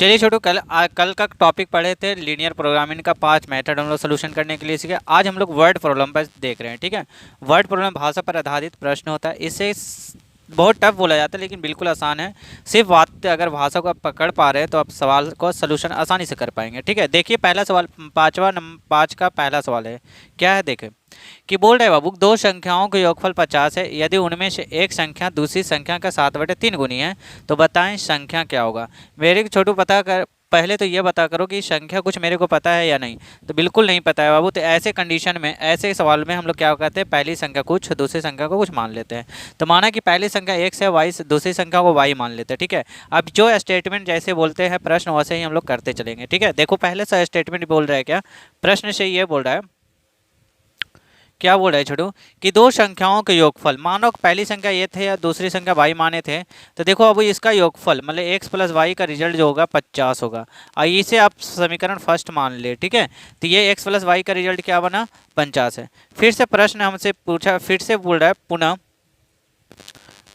चलिए छोटू, कल का टॉपिक पढ़े थे लीनियर प्रोग्रामिंग का 5 मेथड हम लोग सोल्यूशन करने के लिए सीखे। आज हम लोग वर्ड प्रॉब्लम पर देख रहे हैं। ठीक है, वर्ड प्रॉब्लम भाषा पर आधारित प्रश्न होता है। इसे बहुत टफ बोला जाता है लेकिन बिल्कुल आसान है। सिर्फ बात अगर भाषा को आप पकड़ पा रहे हैं तो आप सवाल को सोल्यूशन आसानी से कर पाएंगे। ठीक है, देखिए पहला सवाल, 5 का पहला सवाल है। क्या है देखें कि बोल रहे बाबू, दो संख्याओं का योगफल 50 है। यदि उनमें से एक संख्या दूसरी संख्या का 7/3 गुनी है तो बताएं संख्या क्या होगा। मेरे छोटू पता कर, पहले तो ये बता करो कि संख्या कुछ मेरे को पता है या नहीं। तो बिल्कुल नहीं पता है बाबू। तो ऐसे कंडीशन में, ऐसे सवाल में हम लोग क्या करते हैं, पहली संख्या कुछ दूसरी संख्या को कुछ मान लेते हैं। तो माना कि पहली संख्या x है, y से दूसरी संख्या को y मान लेते हैं। ठीक है, अब जो स्टेटमेंट जैसे बोलते हैं प्रश्न वैसे ही हम लोग करते चलेंगे। ठीक है, देखो पहले से स्टेटमेंट बोल रहा है क्या, प्रश्न से ये बोल रहा है, क्या बोल रहा है छोटू कि दो संख्याओं के योगफल, मानो पहली संख्या ये थे या दूसरी संख्या y माने थे। तो देखो अब इसका योगफल मतलब x प्लस वाई का रिजल्ट जो होगा 50 होगा। और इसे आप समीकरण फर्स्ट मान ले। ठीक है, तो ये x प्लस वाई का रिजल्ट क्या बना, 50 है। फिर से प्रश्न हमसे पूछा, फिर से बोल रहा है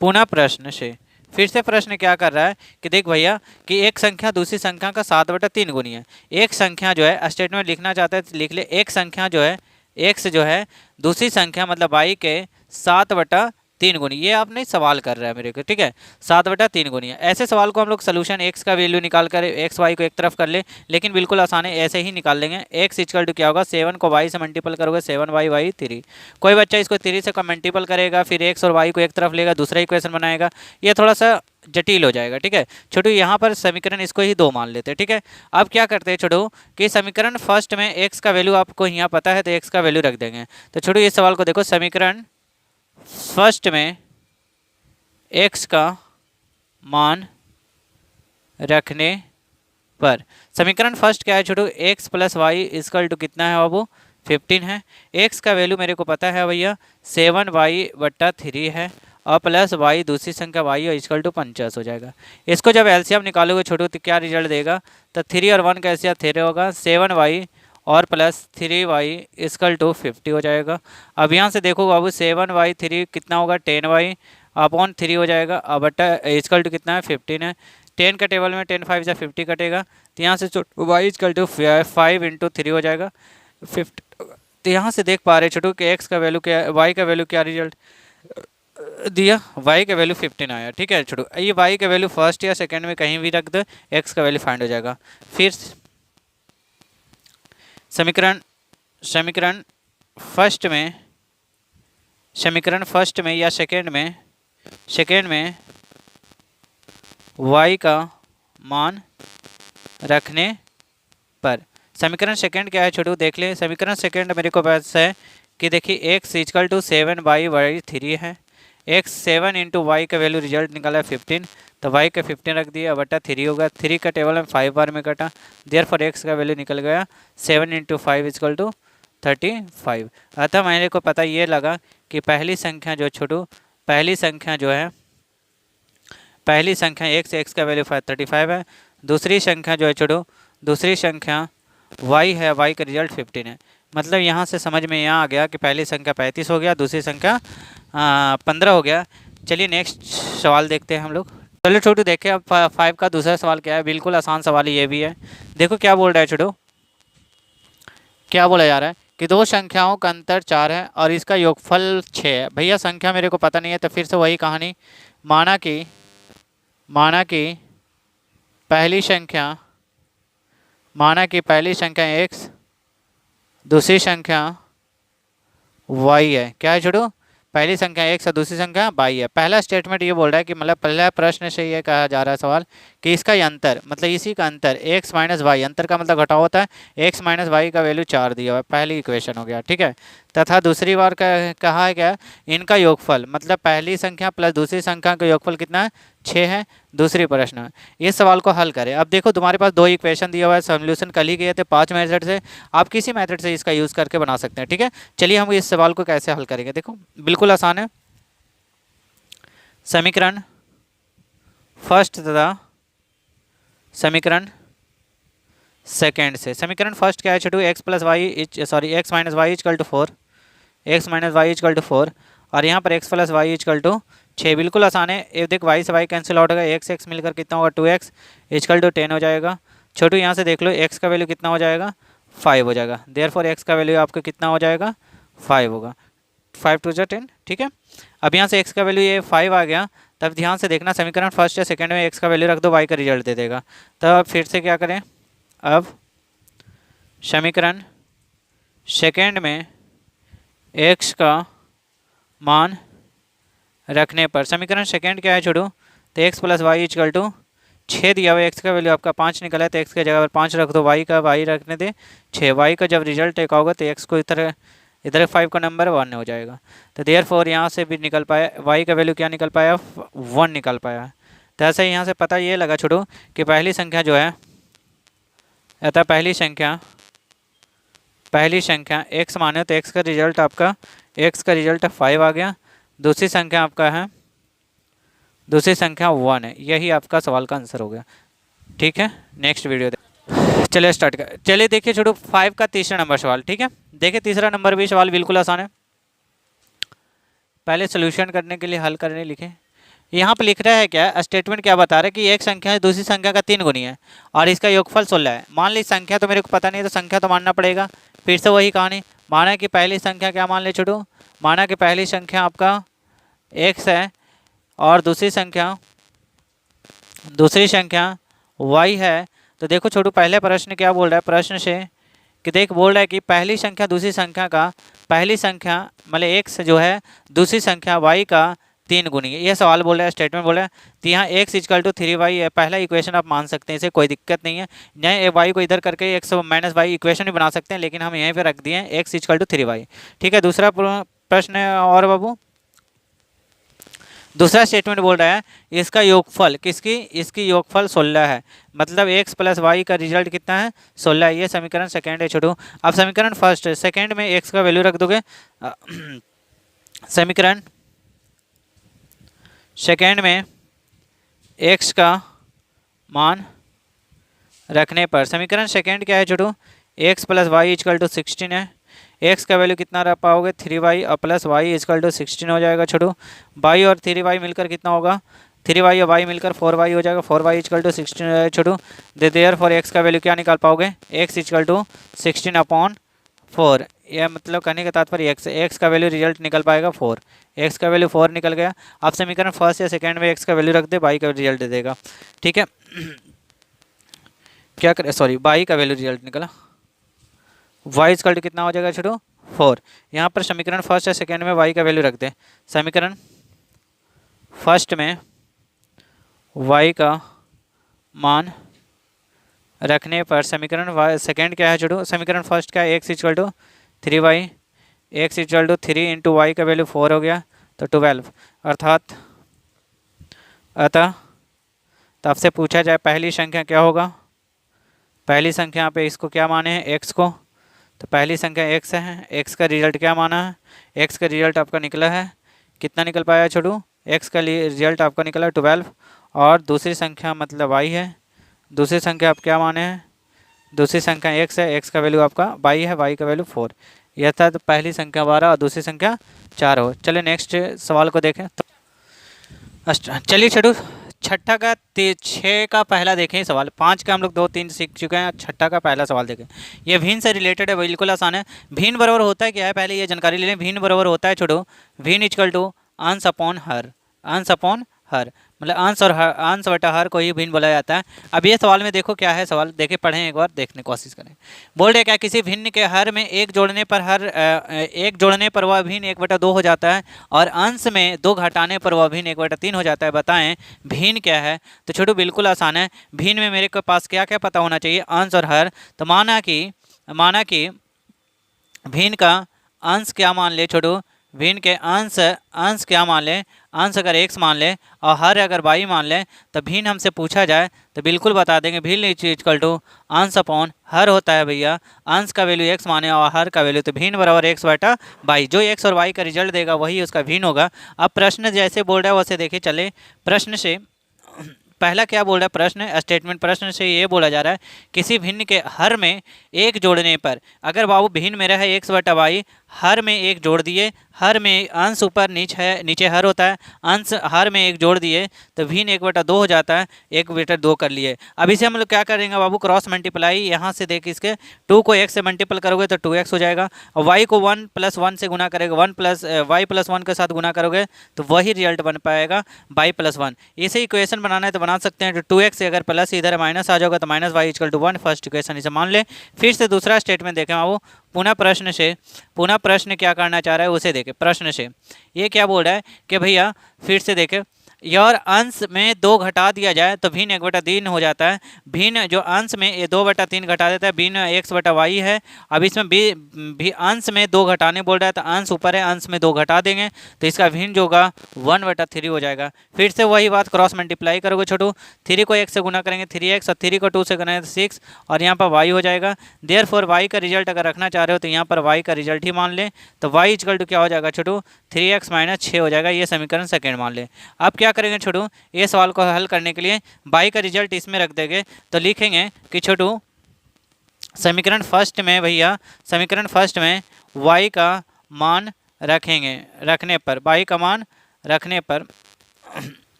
पुनः प्रश्न से, फिर से प्रश्न क्या कर रहा है कि देख भैया कि एक संख्या दूसरी संख्या का 7/3 गुनी है। एक संख्या जो है स्टेटमेंट लिखना चाहता है तो लिख ले, एक संख्या जो है x जो है दूसरी संख्या मतलब y के 7/3 गुनी। ये आपने सवाल कर रहा है मेरे को। ठीक है, 7/3 गुनी है। ऐसे सवाल को हम लोग सोल्यूशन x का वैल्यू निकाल कर x y को एक तरफ कर ले, लेकिन बिल्कुल आसान है, ऐसे ही निकाल लेंगे। x इक्वल टू क्या होगा, 7 को y से मल्टीपल करोगे 7y 3। कोई बच्चा इसको 3 से मल्टीपल करेगा, फिर x और y को एक तरफ लेगा, दूसरा इक्वेशन बनाएगा। ये थोड़ा सा जटिल हो जाएगा। ठीक है छोटू, यहाँ पर समीकरण इसको ही 2 मान लेते हैं। ठीक है, अब क्या करते हैं छोटू कि समीकरण फर्स्ट में x का वैल्यू आपको यहाँ पता है तो x का वैल्यू रख देंगे। तो छोटू इस सवाल को देखो, समीकरण फर्स्ट में x का मान रखने पर, समीकरण फर्स्ट क्या है छोटू, x plus y equal to कितना है बाबू, 15 है। x का वैल्यू मेरे को पता है भैया 7y/3 है, और प्लस y दूसरी संख्या y और इक्वल टू 50 हो जाएगा। इसको जब एलसीएम निकालोगे छोटू तो क्या रिजल्ट देगा, तो 3 और 1 का एलसीएम 3 होगा, 7y और प्लस 3y इक्वल टू 50 हो जाएगा। अब यहाँ से देखो बाबू 7y3 कितना होगा, 10y अपॉन 3 हो जाएगा, अब बटा इक्वल टू कितना है, 15 है। 10 का टेबल में 10 5 से 50 कटेगा, तो यहाँ से y इक्वल टू 5 × 3 हो जाएगा 50। तो यहाँ से देख पा रहे छोटू कि x का वैल्यू क्या, y का वैल्यू क्या रिजल्ट दिया, y का वैल्यू 15 आया। ठीक है छोटू, ये y का वैल्यू फर्स्ट या सेकंड में कहीं भी रख दो, x का वैल्यू फाइंड हो जाएगा। फिर समीकरण फर्स्ट में या सेकंड में y का मान रखने पर, समीकरण सेकंड क्या है छोटू देख ले। समीकरण सेकंड मेरे को पास है कि देखिए x इक्वल टू 7y/3 है। x 7 × y का वैल्यू रिजल्ट निकाला है 15, तो y का 15 रख दिया, बटा 3 होगा। 3 का टेबल में 5 बार में कटा, देयरफॉर x का वैल्यू निकल गया 7 × 5 इक्वल टू 35। अतः मेरे को पता ये लगा कि पहली संख्या जो छोटू, पहली संख्या x का वैल्यू 35 है। दूसरी संख्या जो है छोटू, दूसरी संख्या y है, y का रिजल्ट 15 है। मतलब यहाँ से समझ में यहाँ आ गया कि पहली संख्या 35 हो गया, दूसरी संख्या 15 हो गया। चलिए नेक्स्ट सवाल देखते हैं हम लोग। चलो छोटू देखें अब 5 का दूसरा सवाल क्या है, बिल्कुल आसान सवाल ये भी है। देखो क्या बोल रहा है छोटू, क्या बोला जा रहा है कि दो संख्याओं का अंतर 4 है और इसका योगफल 6 है। भैया संख्या मेरे को पता नहीं है, तो फिर से वही कहानी, माना कि पहली संख्या x, दूसरी संख्या y है। क्या है छोटू, पहली संख्या x और दूसरी संख्या y है। पहला स्टेटमेंट ये बोल रहा है कि मतलब पहला प्रश्न से ये कहा जा रहा है सवाल कि इसका अंतर मतलब इसी का अंतर x - y, अंतर का मतलब घटाव होता है, x - y का वैल्यू 4 दिया हुआ है, पहली इक्वेशन हो गया। ठीक है, तथा दूसरी बार कहा है क्या, इनका योगफल मतलब पहली संख्या प्लस दूसरी संख्या का योगफल कितना है, 6 है। दूसरी प्रश्न, इस सवाल को हल करें। अब देखो तुम्हारे पास 2 इक्वेशन दिया हुआ है, सोल्यूशन कल ही किए थे 5 मेथड से, आप किसी मेथड से इसका यूज़ करके बना सकते हैं। ठीक है, चलिए हम इस सवाल को कैसे हल करेंगे, देखो बिल्कुल आसान है। समीकरण फर्स्ट तथा समीकरण सेकेंड से, समीकरण फर्स्ट क्या है छोटू, x - y equal to 4, x - y equal to 4, और यहाँ पर x + y इक्वल टू 6 बिल्कुल आसान है। ये देख वाई से वाई कैंसिल आउट होगा, एक्स एक्स मिलकर कितना होगा 2x इक्वल टू 10 हो जाएगा। छोटू यहाँ से देख लो x का वैल्यू कितना हो जाएगा 5 हो जाएगा। देयरफॉर x का वैल्यू आपका कितना हो जाएगा 5 होगा। 5 टू जा 10, ठीक है। अब यहाँ से x का वैल्यू ये 5 आ गया। तब ध्यान से देखना समीकरण फर्स्ट या सेकंड में x का वैल्यू रख दो, y का रिजल्ट दे देगा। तब अब फिर से क्या करें, अब समीकरण सेकंड में x का मान रखने पर, समीकरण सेकंड क्या है छोड़ो, तो x plus y equal to 6 दिया हुआ, x का वैल्यू आपका 5 निकला है तो x की जगह पर 5 रख दो, y का y रखने दे 6, y का जब रिजल्ट एक होगा तो x को इधर 5 का नंबर 1 हो जाएगा। तो देयरफॉर यहाँ से भी निकल पाया y का वैल्यू क्या निकल पाया 1 निकल पाया। तो ऐसे यहाँ से पता ये लगा छोड़ो कि पहली संख्या जो है, अतः पहली संख्या x माने तो x का रिजल्ट आपका 5 आ गया। दूसरी संख्या आपका है, दूसरी संख्या 1 है। यही आपका सवाल का आंसर हो गया, ठीक है। नेक्स्ट वीडियो चलिए स्टार्ट कर, चलिए देखिए छोटू 5 का तीसरा नंबर सवाल, ठीक है। देखिए तीसरा नंबर भी सवाल बिल्कुल आसान है। पहले सोल्यूशन करने के लिए हल करने लिखे। यहाँ पर लिख रहा है क्या, स्टेटमेंट क्या बता रहा है कि एक संख्या दूसरी संख्या का 3 गुनी है और इसका योगफल 16 है। मान ली संख्या तो मेरे को पता नहीं है तो संख्या तो मानना पड़ेगा। फिर से वही कहानी, माना कि पहली संख्या क्या मान ले छोटू, माना कि पहली संख्या आपका x है और दूसरी संख्या y है। तो देखो छोटू पहले प्रश्न क्या बोल रहा है, प्रश्न से कि देख बोल रहा है कि पहली संख्या दूसरी संख्या का, पहली संख्या मतलब x जो है दूसरी संख्या y का 3 गुनी है। ये सवाल बोल रहा है, स्टेटमेंट बोल रहा है। तो यहाँ x इक्वल टू 3y है, पहला इक्वेशन आप मान सकते हैं, इसे कोई दिक्कत नहीं है। नए y को इधर करके x माइनस वाई इक्वेशन भी बना सकते हैं, लेकिन हम यहीं पे रख दिए x इक्वल टू 3y, ठीक है। दूसरा प्रश्न है और बाबू, दूसरा स्टेटमेंट बोल रहा है इसका योगफल किसकी, इसकी योगफल 16 है, मतलब x प्लस वाई का रिजल्ट कितना है 16 है। ये समीकरण सेकंड है छोटू। अब समीकरण फर्स्ट है, सेकंड में x का वैल्यू रख दोगे। समीकरण सेकंड में x का मान रखने पर, समीकरण सेकंड क्या है छोटू, x plus y equal to 16 है। x का वैल्यू कितना रख पाओगे 3y और प्लस वाई इक्वल टू 16 हो जाएगा छोटू। y और 3y मिलकर कितना होगा, 3y और y मिलकर 4y हो जाएगा, 4y इक्वल टू 16 हो जाएगा छोटू। देयरफॉर x का वैल्यू क्या निकाल पाओगे, x इक्वल टू 16/4। यह मतलब कहने का तात्पर्य x का वैल्यू रिजल्ट निकल पाएगा 4, x का वैल्यू 4 निकल गया। आप समीकरण फर्स्ट या सेकंड में x का वैल्यू रख दे, y का रिजल्ट दे देगा, ठीक है। क्या करें, सॉरी y का वैल्यू रिजल्ट निकला, y इक्वल टू कितना हो जाएगा छोटू 4। यहाँ पर समीकरण फर्स्ट या सेकंड में y का वैल्यू रख दें। समीकरण फर्स्ट में y का मान रखने पर, समीकरण सेकंड क्या है छोटू, समीकरण फर्स्ट क्या है x equal to 3y, x equal to 3 into y का वैल्यू 4 हो गया तो 12, अतः तो आपसे पूछा जाए पहली संख्या क्या होगा, पहली संख्या पे इसको क्या माने हैं x को, तो पहली संख्या x है, x का रिजल्ट क्या माना है, x का रिजल्ट आपका निकला है कितना निकल पाया छोटू, x का रिजल्ट आपका निकला 12। और दूसरी संख्या मतलब y है, दूसरी संख्या आप क्या माने हैं, दूसरी संख्या x है, x का वैल्यू आपका y है, y का वैल्यू 4। यह था तो पहली संख्या 12 और दूसरी संख्या 4 हो। चलिए नेक्स्ट सवाल को देखें। चलिए छोटू छठा का 6 का पहला देखें सवाल, 5 का हम लोग 2 3 सीख चुके हैं, छठा का पहला सवाल देखें। ये भिन्न से रिलेटेड है, बिल्कुल आसान है। भिन्न बराबर होता है क्या है, पहले ये जानकारी ले लें। भिन्न बराबर होता है छोटू, भिन्न इक्वल टू अंश अपॉन हर, अंश अपॉन हर मतलब अंश और हर, अंश बटा हर को ही भिन्न बोला जाता है। अब ये सवाल में देखो क्या है, सवाल देखे पढ़ें एक बार, देखने की कोशिश करें। बोल रहे क्या, किसी भिन्न के हर में एक जोड़ने पर हर एक जोड़ने पर वह भिन्न 1/2 हो जाता है और अंश में 2 घटाने पर वह भिन्न 1/3 हो जाता है। बताएं भिन्न क्या है। तो छोटू बिल्कुल आसान है, भिन्न में मेरे के पास क्या क्या पता होना चाहिए, अंश और हर। तो माना कि भिन्न का अंश क्या मान ले छोटू, भिन्न के अंश क्या मान लें, अंश अगर x मान लें और हर अगर y मान लें, तो भिन्न हमसे पूछा जाए तो बिल्कुल बता देंगे भिन्न इक्वल टू अंश अपॉन हर होता है भैया। अंश का वैल्यू x माने और हर का वैल्यू, तो भिन्न बराबर x बटा y, जो x और y का रिजल्ट देगा वही उसका भिन्न होगा। अब प्रश्न जैसे बोल रहा है वैसे देखिए चले। प्रश्न से पहला क्या बोल रहा है, प्रश्न स्टेटमेंट प्रश्न से ये बोला जा रहा है किसी भिन्न के हर में एक जोड़ने पर, अगर बाबू भिन्न मेरा है x बटा वाई, हर में एक जोड़ दिए हर में अंश ऊपर नीचे हर होता है, अंश हर में एक जोड़ दिए तो भिन्न 1/2 हो जाता है, 1/2 कर लिए। अब इसे हम लोग क्या करेंगे बाबू, क्रॉस मल्टीप्लाई। यहाँ से देख इसके 2 को x से मल्टीपल करोगे तो 2x हो जाएगा, और y को 1 + 1 से गुना करेगा, y + 1 के साथ गुना करोगे तो वही रिजल्ट बन पाएगा y + 1। इसे इक्वेशन बनाना है तो बना सकते हैं, तो 2x से अगर प्लस इधर माइनस आ जाएगा तो -y = 1, फर्स्ट इक्वेशन इसे मान ले। फिर से दूसरा स्टेटमेंट देखें बाबू, पुनः प्रश्न क्या करना चाह रहा है उसे देखें। प्रश्न से ये क्या बोल रहा है कि भैया फिर से देखें, और अंश में 2 घटा दिया जाए तो भिन्न 1/3 हो जाता है। भिन्न जो अंश में ये 2/3 घटा देता है, भिन्न x/y है। अब इसमें भी अंश में 2 घटाने बोल रहा है तो अंश ऊपर है, अंश में 2 घटा देंगे तो इसका भिन्न जो होगा 1/3 हो जाएगा। फिर से वही बात, क्रॉस मल्टीप्लाई करोगे छोटू, 3 को 1 से गुना करेंगे 3x, और 3 को 2 से गुना 6, और यहाँ पर y हो जाएगा। देयरफॉर y का रिजल्ट अगर रखना चाह रहे हो तो यहाँ पर y का रिजल्ट ही मान लें, तो y = क्या हो जाएगा छोटू, 3x - 6 हो जाएगा। ये समीकरण सेकेंड मान लें। अब क्या करेंगे छोटू, ये सवाल को हल करने के लिए y का रिजल्ट इसमें रख देंगे, तो लिखेंगे कि छोटू समीकरण फर्स्ट में भैया, समीकरण फर्स्ट में y का मान रखेंगे, रखने पर y का मान रखने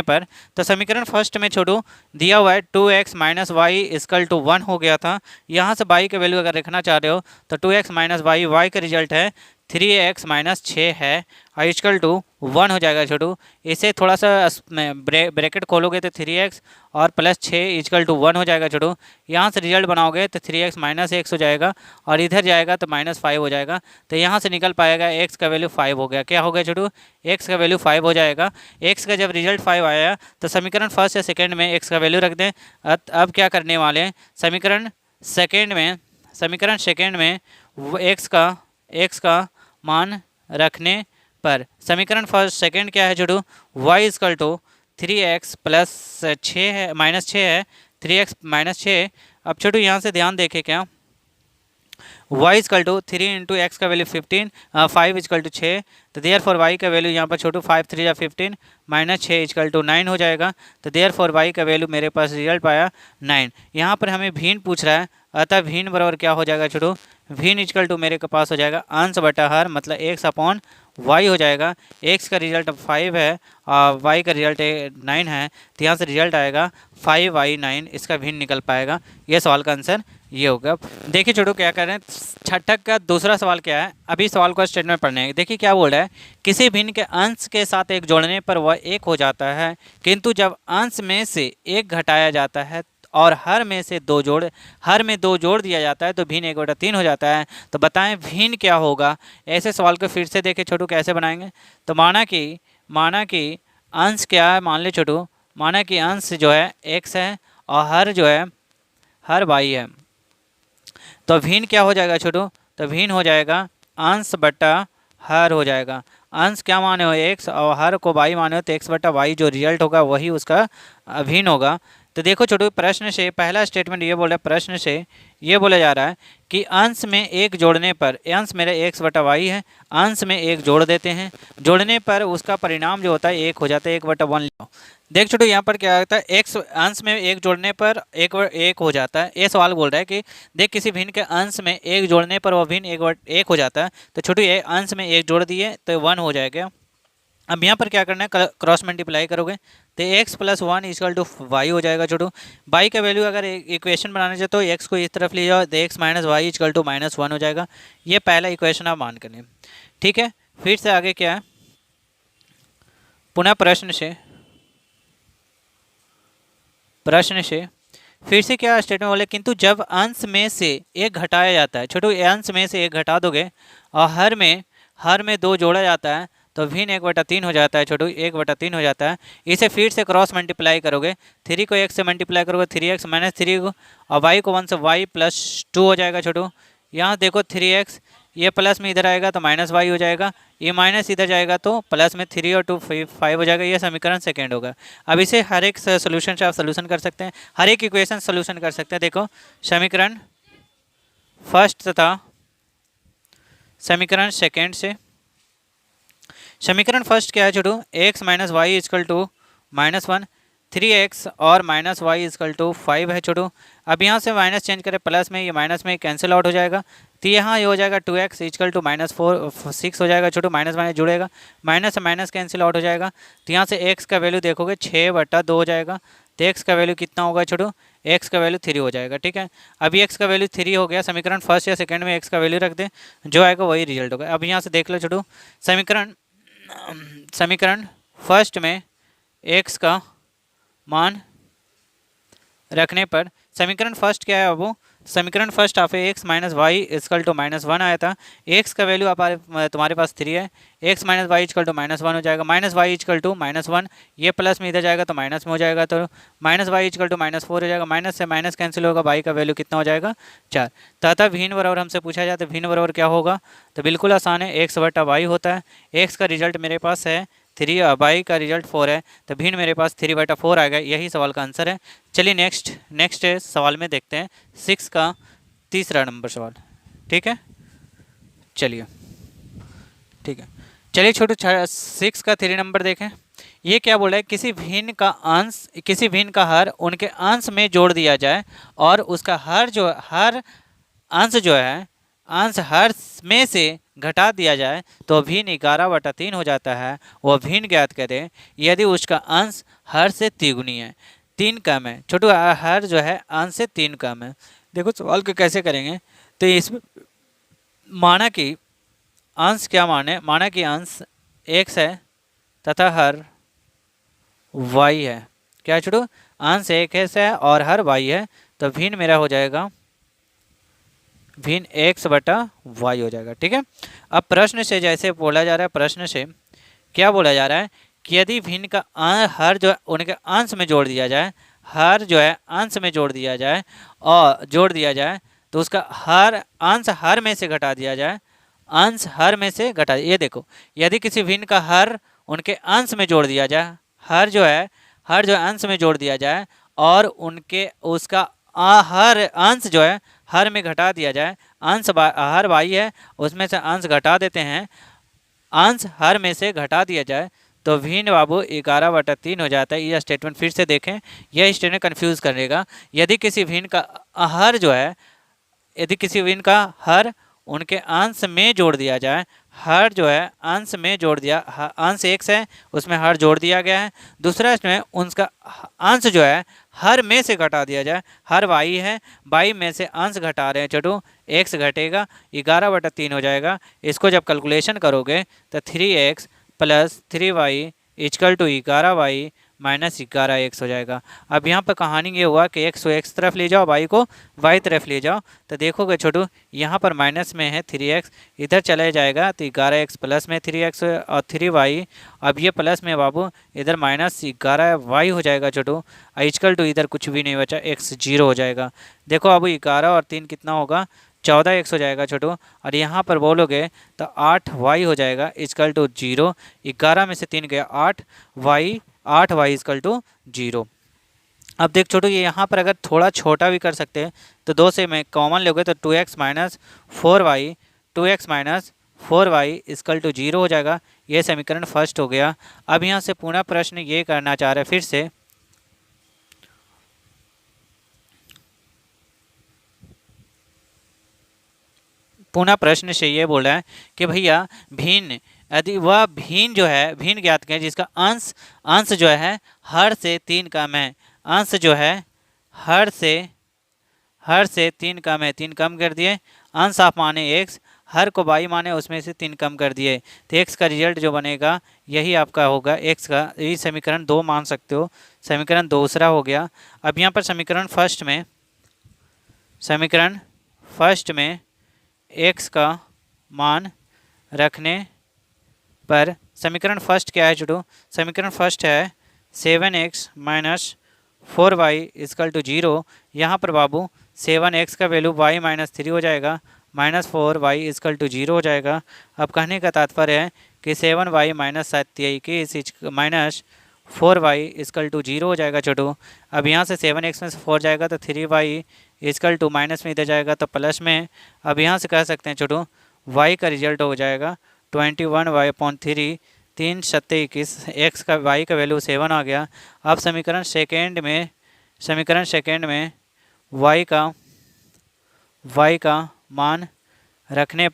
पर तो समीकरण फर्स्ट में छोटू दिया हुआ है 2x - y = 1 हो गया था। यहाँ से y का वैल्यू अगर रखना चाह रहे हो तो 2x - y का रिजल्ट है 3x - 6 है, = 1 हो जाएगा छोटू। इसे थोड़ा सा ब्रैकेट खोलोगे तो 3x और +6 = 1 हो जाएगा छोटू। यहाँ से रिजल्ट बनाओगे तो 3x - x हो जाएगा, और इधर जाएगा तो -5 हो जाएगा। तो यहाँ से निकल पाएगा x का वैल्यू 5 हो गया। क्या हो गया छोटू, x का वैल्यू 5 हो जाएगा। x का जब रिजल्ट 5 आया तो समीकरण फर्स्ट या सेकेंड में x का वैल्यू रख दें। अब क्या करने वाले हैं, समीकरण सेकेंड में x का मान रखने पर समीकरण फर्स्ट सेकेंड क्या है छोटू, y = 3x + 6 है, -6 है, 3x - 6। अब छोटू यहाँ से ध्यान देखे क्या, y = 3 × x का वैल्यू 15, 5 = 6, तो देयरफॉर y का वैल्यू यहाँ पर छोटू 5 × 3 = 15 -6 = 9 हो जाएगा। तो देयरफॉर y का वैल्यू मेरे पास रिजल्ट पाया 9। यहाँ पर हमें भिन्न पूछ रहा है, अतः भिन्न बराबर क्या हो जाएगा छोटू, भिन्न = मेरे के पास हो जाएगा अंश बटा हर, मतलब x/y हो जाएगा। x का रिजल्ट 5 है और y का रिजल्ट 9 है, तो यहाँ से रिजल्ट आएगा 5y9, इसका भिन्न निकल पाएगा। ये सवाल का आंसर ये होगा। देखिए छोटू क्या कर रहे हैं, छठक का दूसरा सवाल क्या है, अभी सवाल को स्टेटमेंट पढ़ने हैं। देखिए क्या बोल रहा है, किसी भिन्न के अंश के साथ एक जोड़ने पर वह 1 हो जाता है, किंतु जब अंश में से 1 घटाया जाता है और हर में 2 जोड़ दिया जाता है तो भिन्न 1/3 हो जाता है। तो बताएं भिन्न क्या होगा। ऐसे सवाल को फिर से देखें छोटू कैसे बनाएंगे। तो माना कि अंश क्या है, मान ले छोटू, माना कि अंश जो है x है और हर जो है हर y है, तो भिन्न क्या हो जाएगा छोटू, तो भिन्न हो जाएगा अंश बटा हर हो जाएगा। अंश क्या माने हो x और हर को y माने हो, तो x/y जो रिजल्ट होगा वही उसका भिन्न होगा। तो देखो छोटू प्रश्न से पहला स्टेटमेंट ये बोला, प्रश्न से ये बोला जा रहा है कि अंश में 1 जोड़ने पर, अंश मेरा x/y है, अंश में 1 जोड़ देते हैं, जोड़ने पर उसका परिणाम जो होता है 1 हो जाता है, 1/1। देख छोटू यहाँ पर क्या होता है, x अंश में 1 जोड़ने पर 1 हो जाता है। ये सवाल बोल रहा है कि देख किसी भिन्न के अंश में 1 जोड़ने पर वह भिन्न 1 हो जाता है। तो छोटू ये अंश में 1 जोड़ दिए तो 1 हो जाएगा। अब यहाँ पर क्या करना है, क्रॉस मल्टीप्लाई करोगे तो x + 1 = y हो जाएगा छोटू। y का वैल्यू अगर इक्वेशन बनाने चाहे तो x को इस तरफ ले जाओ, तो x - y = -1 हो जाएगा। ये पहला इक्वेशन आप मान कर लें, ठीक है। फिर से आगे क्या है, पुनः प्रश्न से फिर से क्या स्टेटमेंट बोले, किंतु जब अंश में से 1 घटाया जाता है छोटू, अंश में से 1 घटा दोगे और हर में 2 जोड़ा जाता है तो भिन्न 1/3 हो जाता है छोटू, 1/3 हो जाता है। इसे फिर से क्रॉस मल्टीप्लाई करोगे, 3 को 1 से मल्टीप्लाई करोगे 3x - 3 को, और y को 1 से y + 2 हो जाएगा छोटू। यहाँ देखो 3x, ये प्लस में इधर आएगा तो -y हो जाएगा, ये माइनस इधर जाएगा तो प्लस में 3 और 2 5 हो जाएगा। ये समीकरण सेकेंड होगा। अब इसे हर एक सोल्यूशन से आप सोल्यूशन कर सकते हैं, हर एक इक्वेशन सोल्यूशन कर सकते हैं। देखो समीकरण फर्स्ट तथा समीकरण सेकेंड से, समीकरण फर्स्ट क्या है छोटू, x - y = -1, 3x और माइनस वाई इजकल टू 5 है छोटू। अब यहाँ से माइनस चेंज करें प्लस में, ये माइनस में कैंसिल आउट हो जाएगा, तो यहाँ ये हो जाएगा 2x इजकल टू -6 हो जाएगा छोटू, माइनस माइनस जुड़ेगा, माइनस से माइनस कैंसिल आउट हो जाएगा, तो यहाँ से x का वैल्यू देखोगे 6/2 हो जाएगा, तो x का वैल्यू कितना होगा छोटू, x का वैल्यू 3 हो जाएगा। ठीक है, अभी x का वैल्यू 3 हो गया, समीकरण फर्स्ट या सेकंड में x का वैल्यू रख दें, जो आएगा वही रिजल्ट होगा। अब यहाँ से देख लो छोटू, समीकरण फर्स्ट में x का मान रखने पर समीकरण फर्स्ट क्या है बाबू, समीकरण first of x minus y equal to -1 आया था, x का वैल्यू आप तुम्हारे पास 3 है, x minus y equal to -1 हो जाएगा, माइनस वाई इजकल टू -1, ये प्लस में इधर जाएगा तो माइनस में हो जाएगा, तो माइनस वाई इजकल टू -4 हो जाएगा, माइनस से माइनस कैंसिल होगा, वाई का वैल्यू कितना हो जाएगा 4। तथा भिन्न बराबर हमसे पूछा जाता है भिन्न बराबर क्या होगा, तो बिल्कुल आसान है, x/y होता है, x का रिजल्ट मेरे पास है 3, वाई का रिजल्ट 4 है, तो भिन्न मेरे पास 3/4 आएगा, यही सवाल का आंसर है। चलिए नेक्स्ट सवाल में देखते हैं 6 का तीसरा नंबर सवाल। ठीक है, चलिए ठीक है, चलिए छोटू 6 का 3 नंबर देखें। ये क्या बोला है, किसी भिन्न का हर उनके अंश में जोड़ दिया जाए और उसका हर अंश जो है अंश हर में से घटा दिया जाए तो भिन्न 11/3 हो जाता है। वह भिन्न ज्ञात करें यदि उसका अंश हर से तिगुनी है, 3 कम है। छोटू हर जो है अंश से 3 कम है। देखो सवाल को कैसे करेंगे, तो इसमें माना कि अंश क्या माना कि अंश x है तथा हर y है। क्या छोटू, अंश x है और हर y है, तो भिन्न मेरा हो जाएगा भिन्न x/y हो जाएगा। ठीक है, अब प्रश्न से जैसे बोला जा रहा है, प्रश्न से क्या बोला जा रहा है कि यदि भिन्न का हर जो है उनके अंश में जोड़ दिया जाए, हर जो है अंश में जोड़ दिया जाए तो उसका हर अंश हर में से घटा दिया जाए, अंश हर में से घटा। ये देखो, यदि किसी भिन्न का हर उनके अंश में जोड़ दिया जाए, हर जो है अंश में जोड़ दिया जाए और उसका हर अंश जो है हर में घटा दिया जाए, अंश हर वाई है उसमें से अंश घटा देते हैं, अंश हर में से घटा दिया जाए तो भिन्न बाबू 11/3 हो जाता है। यह स्टेटमेंट फिर से देखें, यह स्टेटमेंट कंफ्यूज करेगा। यदि किसी भिन्न का हर उनके अंश में जोड़ दिया जाए, हर जो है अंश में जोड़ दिया, अंश x है उसमें हर जोड़ दिया गया है, दूसरा इसमें उनका अंश जो है हर में से घटा दिया जाए, हर y है, y में से अंश घटा रहे हैं छोटू, x घटेगा 11/3 हो जाएगा। इसको जब कैलकुलेशन करोगे तो 3x + 3y equal to 11y - 11x हो जाएगा। अब यहाँ पर कहानी ये हुआ कि x को x तरफ ले जाओ, y को y तरफ ले जाओ, तो देखोगे छोटू यहाँ पर माइनस में है 3x, इधर चला जाएगा तो 11x प्लस में 3x और 3y, अब ये प्लस में बाबू इधर -11y हो जाएगा छोटू, इक्वल टू इधर कुछ भी नहीं बचा, x 0 हो जाएगा। देखो अब 11 और 3 कितना होगा, 14x हो जाएगा छोटू, और यहाँ पर बोलोगे तो 8y हो जाएगा इक्वल टू 0, 11 में से 3 गया 8y इक्वल टू 0। अब देख छोटू, ये यहाँ पर अगर थोड़ा छोटा भी कर सकते हैं तो 2 से मैं कॉमन लोगे तो 2x - 4y इक्वल टू 0 हो जाएगा। ये समीकरण फर्स्ट हो गया। अब यहाँ से पुनः प्रश्न ये करना चाह रहे हैं, फिर से पुनः प्रश्न से ये बोल रहा है कि भैया भिन्न, यदि वह भिन्न जो है भिन्न ज्ञात करें जिसका अंश जो है हर से 3 कम है, अंश जो है हर से 3 कम है, 3 कम कर दिए, अंश आप माने x, हर को y माने उसमें से 3 कम कर दिए, तो x का रिजल्ट जो बनेगा यही आपका होगा x का, यही समीकरण 2 मान सकते हो, समीकरण दूसरा हो गया। अब यहाँ पर समीकरण फर्स्ट में x का मान रखने पर समीकरण फर्स्ट क्या है छोटू, समीकरण फर्स्ट है 7x - 4y इक्वल टू 0। यहाँ पर बाबू 7x का वैल्यू y - 3 हो जाएगा, -4y इक्वल टू 0 हो जाएगा। अब कहने का तात्पर्य है कि 7y - 4y इक्वल टू 0 हो जाएगा छोटू। अब यहाँ से 7x में से 4 जाएगा तो 3y इक्वल टू माइनस में इधर जाएगा तो प्लस में। अब यहाँ से कह सकते हैं छोटू y का रिजल्ट हो जाएगा 21y/3, 3 सत्ते 21, एक्स का वाई का वैल्यू 7 आ गया। अब समीकरण सेकेंड में वाई का मान रखने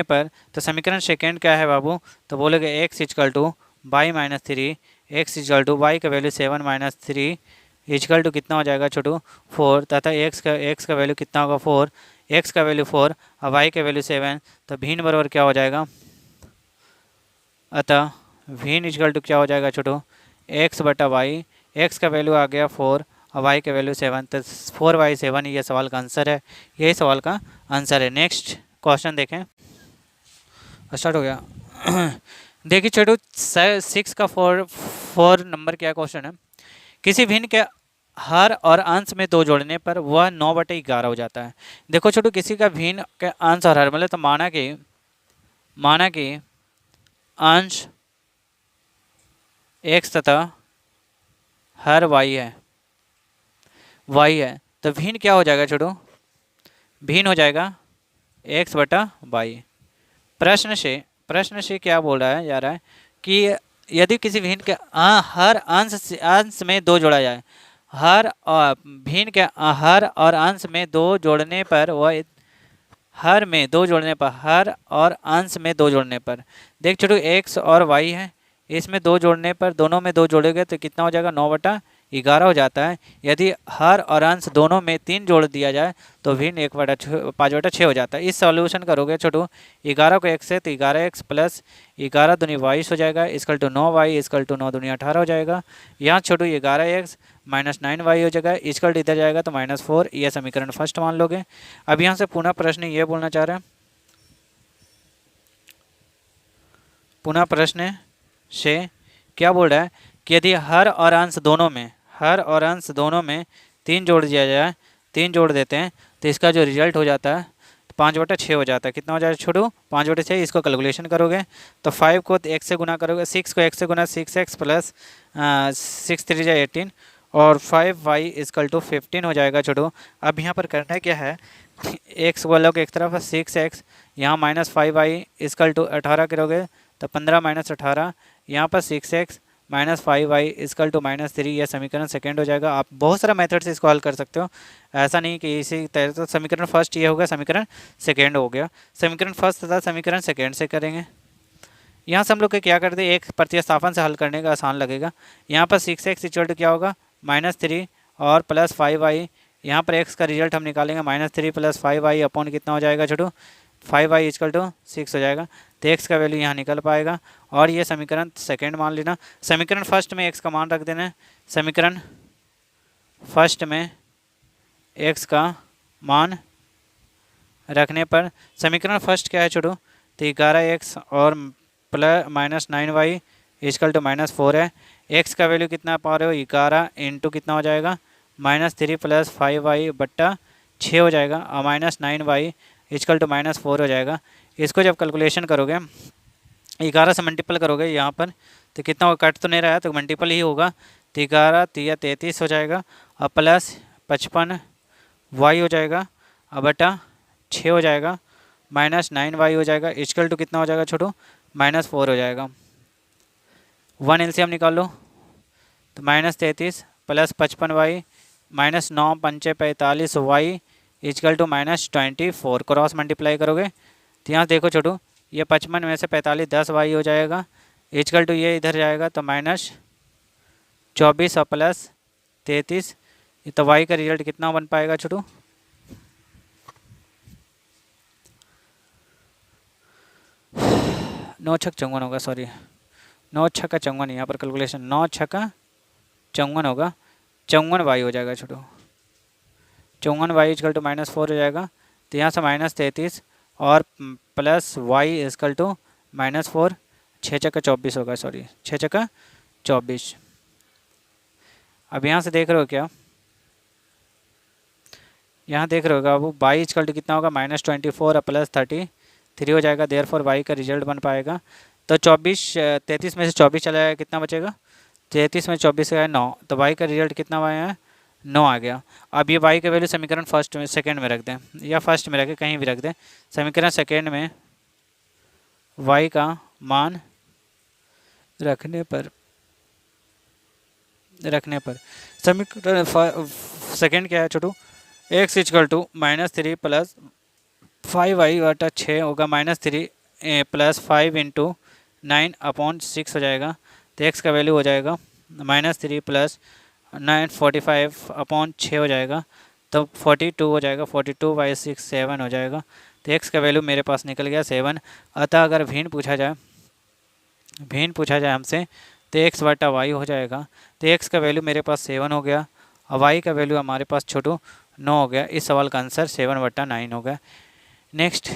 पर तो समीकरण सेकेंड क्या है बाबू, तो बोलोगे X equal to Y minus three, X equal to Y का value 7 minus three equal to कितना हो जाएगा छोटू 4, तथा एक्स का वैल्यू कितना होगा 4, एक्स का वैल्यू 4 और वाई का वैल्यू 7, तो भिन्न बराबर क्या हो जाएगा, अतः भिन्न इजकल टू क्या हो जाएगा छोटू एक्स बटा वाई, एक्स का वैल्यू आ गया 4 और वाई का वैल्यू 7, तो 4/7 ये सवाल का आंसर है, यही सवाल का आंसर है। नेक्स्ट क्वेश्चन देखें, स्टार्ट हो गया। देखिए छोटू 6 का 4 नंबर क्या क्वेश्चन है, किसी भिन्न के हर और अंश में 2 जोड़ने पर वह 9/11 हो जाता है। देखो छोटू किसी का भिन्न के अंश और हर मतलब तो माना कि अंश x तथा हर y है, तो भिन्न क्या हो जाएगा छोटू, भिन्न हो जाएगा x बटा वाई। प्रश्न से क्या बोल रहा है जा रहा है कि यदि किसी भिन्न के हर अंश में 2 जोड़ा जाए, भिन्न के हर और अंश में 2 जोड़ने पर वह हर और अंश में 2 जोड़ने पर, देख छोटू x और y है, इसमें 2 जोड़ने पर दोनों में 2 जोड़ेंगे तो कितना हो जाएगा 9/11 हो जाता है। यदि हर और अंश दोनों में 3 जोड़ दिया जाए तो भिन्न 5/6 हो जाता है। इस सॉल्यूशन करोगे छोटू 11 को 1 से तो 11x प्लस 11 दूनी 22 हो जाएगा, is equal to 9y is equal to 9 दूनी 18 हो जाएगा। यहाँ छोटू 11x माइनस 9y हो जाएगा, इसकल इधर जाएगा तो -4, यह समीकरण फर्स्ट मान लोगे। अब यहाँ से पुनः प्रश्न ये बोलना चाह रहे हैं, पुनः प्रश्न से क्या बोल रहा है कि यदि हर और अंश दोनों में 3 जोड़ दिया जाए, 3 जोड़ देते हैं तो इसका जो रिजल्ट हो जाता है 5/6 हो जाता है। कितना हो जाएगा छोटू 5/6, इसको कैलकुलेशन करोगे तो 5 को 1 से गुना करोगे, 6 को 1 से गुना 6x प्लस 6 3 जा 18 और 5y इसकल टू 15 हो जाएगा छोटू। अब यहाँ पर करना क्या है, x बोलोगे एक तरफ 6x, यहाँ -5y इसकल टू 18 करोगे तो 15 - 18, यहाँ पर 6x -5y इसकल टू -3, यह समीकरण सेकेंड हो जाएगा। आप बहुत सारा मेथड से इसको हल कर सकते हो, ऐसा नहीं कि इसी तरह। तो समीकरण फर्स्ट ये होगा, समीकरण सेकेंड हो गया। समीकरण फर्स्ट तथा समीकरण सेकेंड से करेंगे। यहाँ से हम लोग क्या करते हैं, एक प्रतिस्थापन से हल करने का आसान लगेगा। यहाँ पर 6x इक्वल टू क्या होगा -3 और प्लस 5y, यहाँ पर x का रिजल्ट हम निकालेंगे -3 प्लस 5y अपॉन कितना हो जाएगा छोटू 5y इक्वल टू 6 हो जाएगा। तो x का वैल्यू यहाँ निकल पाएगा और ये समीकरण सेकेंड मान लेना। समीकरण फर्स्ट में x का मान रख देना है, समीकरण फर्स्ट में x का मान रखने पर समीकरण फर्स्ट क्या है छोटू, तो 11x और प्लस -9y इक्वल टू -4 है। x का वैल्यू कितना पा रहे हो 11 इंटू कितना हो जाएगा -3 प्लस 5y बट्टा 6 हो जाएगा और -9y इक्वल टू -4 हो जाएगा। इसको जब कैलकुलेशन करोगे 11 से मल्टीपल करोगे यहाँ पर तो कितना होगा, कट तो नहीं रहा है तो मल्टीपल ही होगा, तो 11 3 33 हो जाएगा और प्लस 55y हो जाएगा और बटा 6 हो जाएगा, -9y हो जाएगा इक्वल टू कितना हो जाएगा छोटू -4 हो जाएगा। 1 एलसीएम निकाल लो तो -33 plus 55y -9 5 45y equal to -24, cross multiply करोगे तो यहाँ देखो छोटू ये 55 में से 45 10y हो जाएगा इक्वल टू ये इधर जाएगा तो -24 और प्लस 33, तो y का रिजल्ट कितना बन पाएगा छोटू 9 छक 54 होगा, सॉरी 9 छक्का 54, यहाँ पर कैलकुलेशन 9 छक्का 54 होगा, 54y हो जाएगा छोटू 54y इक्वल टू -4 हो जाएगा। तो यहाँ से -33 और प्लस y इक्वल टू -4, 6 छक्का 24 होगा, सॉरी 6 छक्का 24। अब यहाँ से देख रहे हो क्या, यहाँ देख रहे होगा वो y इक्वल टू कितना होगा -24 और प्लस 33 हो जाएगा, देयरफॉर y का रिजल्ट बन पाएगा। तो 33 में से 24 चला जाएगा, कितना बचेगा 33 में 24 गया 9, तो y का रिजल्ट कितना आया है 9 आ गया। अब ये y का वैल्यू समीकरण फर्स्ट में सेकंड में रख दें या फर्स्ट में रखें, कहीं भी रख दें। समीकरण सेकंड में y का मान रखने पर समीकरण सेकेंड क्या है छोटू, x equal to -3 plus 5y बटा 6 होगा, -3 प्लस 5 इंटू 9/6 हो जाएगा। तो x का वैल्यू हो जाएगा -3 प्लस 945/6 हो जाएगा, तो 42 हो जाएगा। 42/6 7 हो जाएगा। तो x का वैल्यू मेरे पास निकल गया 7। अतः अगर भिन्न पूछा जाए हमसे तो x बटा वाई हो जाएगा। तो x का वैल्यू मेरे पास 7 हो गया और y का वैल्यू हमारे पास छोटू 9 हो गया। इस सवाल का आंसर 7/9 हो गया। नेक्स्ट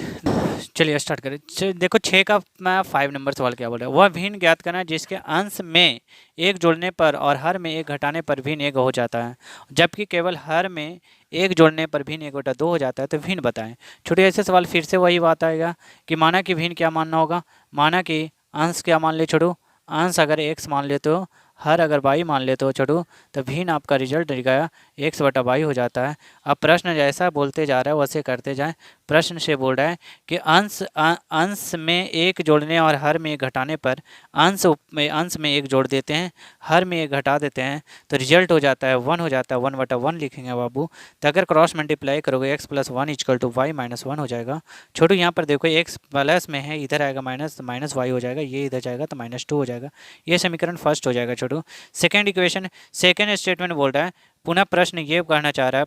चलिए स्टार्ट करें। देखो 6 का मैं 5 नंबर सवाल क्या बोल रहा है, वह भिन्न ज्ञात करना जिसके अंश में एक जोड़ने पर और हर में एक घटाने पर भिन्न एक हो जाता है, जबकि केवल हर में एक जोड़ने पर भिन्न 1/2 हो जाता है, तो भिन्न बताएं। छोटे ऐसे सवाल फिर से वही बात आएगा कि माना कि भिन्न क्या मानना होगा, माना कि अंश क्या मान ले छोटू, अंश अगर x मान लेते हो, हर अगर y मान लेते हो छोटू, तो भिन्न आपका रिजल्ट निकलेगा x बटा y हो जाता है। अब प्रश्न जैसा बोलते जा रहा है वैसे करते जाएं। प्रश्न से बोल रहा है कि अंश में एक जोड़ने और हर में एक घटाने पर अंश में एक जोड़ देते हैं, हर में एक घटा देते हैं, तो रिजल्ट हो जाता है 1 हो जाता है। 1/1 लिखेंगे बाबू। तो अगर क्रॉस मल्टीप्लाई करोगे x + 1 = y - 1 हो जाएगा। छोटू यहाँ पर देखो x प्लस में है, इधर आएगा माइनस y हो जाएगा, ये इधर जाएगा तो -2 हो जाएगा। ये समीकरण फर्स्ट हो जाएगा छोटू। सेकेंड इक्वेशन, सेकेंड स्टेटमेंट बोल रहा है, पुनः प्रश्न ये कहना चाह रहा है,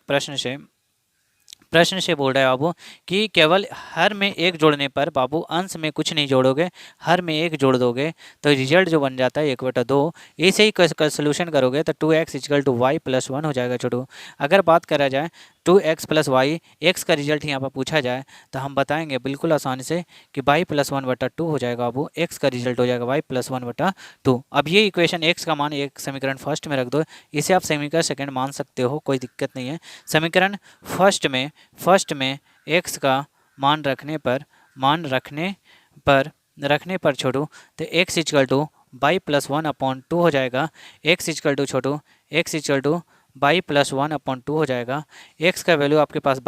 प्रश्न से बोल रहा है बाबू कि केवल हर में एक जोड़ने पर बाबू अंश में कुछ नहीं जोड़ोगे, हर में एक जोड़ दोगे, तो रिजल्ट जो बन जाता है 1/2। ऐसे ही सोल्यूशन करोगे तो 2x = y + 1 हो जाएगा छोटू। अगर बात करा जाए 2x + y, x का रिजल्ट यहाँ पर पूछा जाए तो हम बताएंगे बिल्कुल आसानी से कि y + 1/2 हो जाएगा बाबू। x का रिजल्ट हो जाएगा y + 1/2। अब ये इक्वेशन x का मान एक समीकरण फर्स्ट में रख दो, इसे आप समीकरण सेकेंड मान सकते हो, कोई दिक्कत नहीं है। समीकरण फर्स्ट में x का मान रखने पर छोटू, तो x = y + 1/2 हो जाएगा। x = छोटू, x = y + 1/2 हो जाएगा। x का वैल्यू आपके पास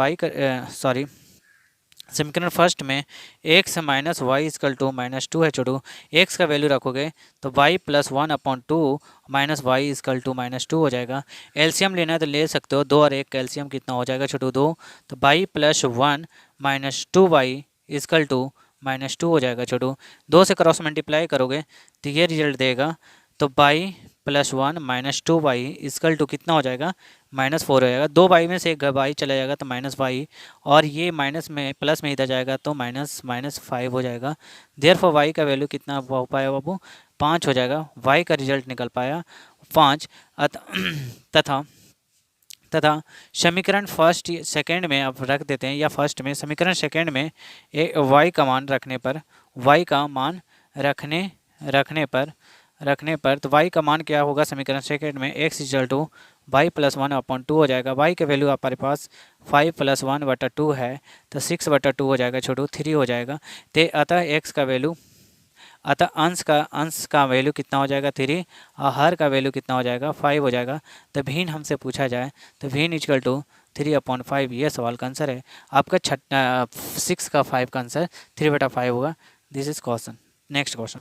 समीकरण फर्स्ट में x - y = -2 है छोटू। x का वैल्यू रखोगे तो y + 1/2 y = -2 हो जाएगा। एलसीएम लेना है तो ले सकते हो, 2 और 1 का एलसीएम कितना हो जाएगा छोटू, 2। तो y + 1 - 2y = -2 हो जाएगा छोटू। 2 से क्रॉस मल्टीप्लाई करोगे तो ये रिजल्ट देगा, तो y + 1 - 2y = कितना हो जाएगा, -4 हो जाएगा। 2 y में से एक y चला जाएगा तो -y, और ये माइनस में प्लस में इधर जाएगा तो -5 हो जाएगा। देयरफॉर y का वैल्यू कितना हो पाया बाबू, 5 हो जाएगा। y का रिजल्ट निकल पाया 5। तथा समीकरण फर्स्ट सेकंड में अब रख देते हैं, या फर्स्ट में समीकरण सेकंड में y का मान रखने पर तो y का मान क्या होगा समीकरण सेकंड में, x = y + 1/2 हो जाएगा। y का वैल्यू हमारे पास 5 + 1/2 है, तो 6/2 हो जाएगा छोटू, 3 हो जाएगा। तो अतः अंश का वैल्यू कितना हो जाएगा, 3, और हर का वैल्यु कितना हो जाएगा, 5 हो जाएगा। तो भिन्न हमसे पूछा जाए तो भिन्न = 3/5, ये सवाल का आंसर है आपका। 6 का 5 का आंसर 3/5 होगा। This is question. Next question.